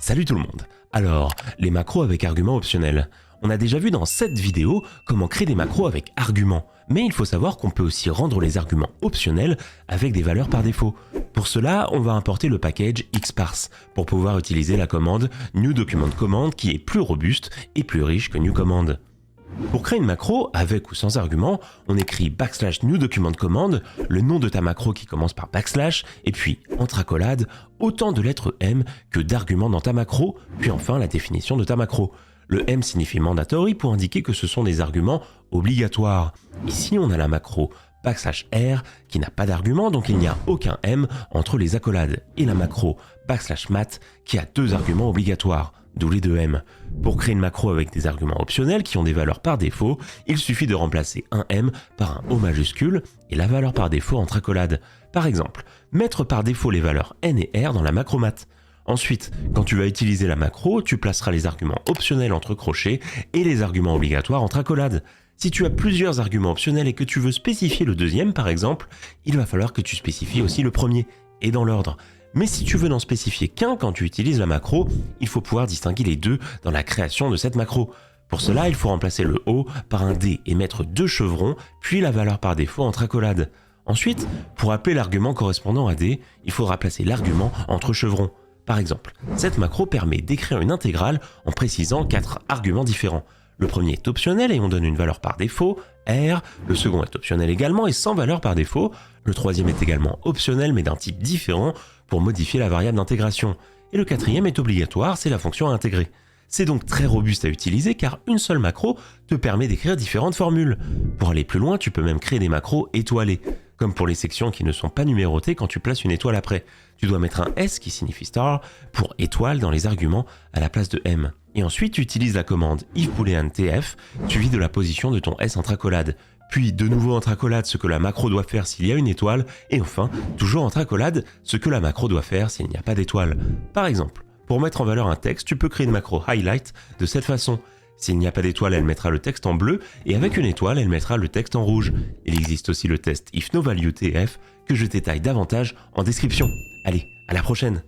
Salut tout le monde. Alors, les macros avec arguments optionnels. On a déjà vu dans cette vidéo comment créer des macros avec arguments, mais il faut savoir qu'on peut aussi rendre les arguments optionnels avec des valeurs par défaut. Pour cela, on va importer le package xparse pour pouvoir utiliser la commande newDocumentCommand qui est plus robuste et plus riche que newCommand. Pour créer une macro, avec ou sans argument, on écrit /newDocumentCommand, le nom de ta macro qui commence par backslash, et puis, entre accolades, autant de lettres M que d'arguments dans ta macro, puis enfin la définition de ta macro. Le M signifie mandatory pour indiquer que ce sont des arguments obligatoires. Ici, on a la macro \r qui n'a pas d'argument, donc il n'y a aucun M entre les accolades, et la macro \mat qui a deux arguments obligatoires, d'où les deux M. Pour créer une macro avec des arguments optionnels qui ont des valeurs par défaut, il suffit de remplacer un M par un O majuscule et la valeur par défaut entre accolades. Par exemple, mettre par défaut les valeurs N et R dans la macro mat. Ensuite, quand tu vas utiliser la macro, tu placeras les arguments optionnels entre crochets et les arguments obligatoires entre accolades. Si tu as plusieurs arguments optionnels et que tu veux spécifier le deuxième par exemple, il va falloir que tu spécifies aussi le premier, et dans l'ordre. Mais si tu veux n'en spécifier qu'un quand tu utilises la macro, il faut pouvoir distinguer les deux dans la création de cette macro. Pour cela, il faut remplacer le O par un D et mettre deux chevrons, puis la valeur par défaut entre accolades. Ensuite, pour appeler l'argument correspondant à D, il faudra placer l'argument entre chevrons. Par exemple, cette macro permet d'écrire une intégrale en précisant 4 arguments différents. Le premier est optionnel et on donne une valeur par défaut, R, le second est optionnel également et sans valeur par défaut, le troisième est également optionnel mais d'un type différent pour modifier la variable d'intégration, et le quatrième est obligatoire, c'est la fonction à intégrer. C'est donc très robuste à utiliser car une seule macro te permet d'écrire différentes formules. Pour aller plus loin, tu peux même créer des macros étoilées, comme pour les sections qui ne sont pas numérotées quand tu places une étoile après. Tu dois mettre un S qui signifie star pour étoile dans les arguments à la place de M. Et ensuite, tu utilises la commande if_boolean_tf suivie de la position de ton S entre accolades. Puis de nouveau entre accolades ce que la macro doit faire s'il y a une étoile. Et enfin, toujours entre accolades ce que la macro doit faire s'il n'y a pas d'étoile. Par exemple, pour mettre en valeur un texte, tu peux créer une macro highlight de cette façon. S'il n'y a pas d'étoile, elle mettra le texte en bleu, et avec une étoile, elle mettra le texte en rouge. Il existe aussi le test if_no_value_tf que je détaille davantage en description. Allez, à la prochaine!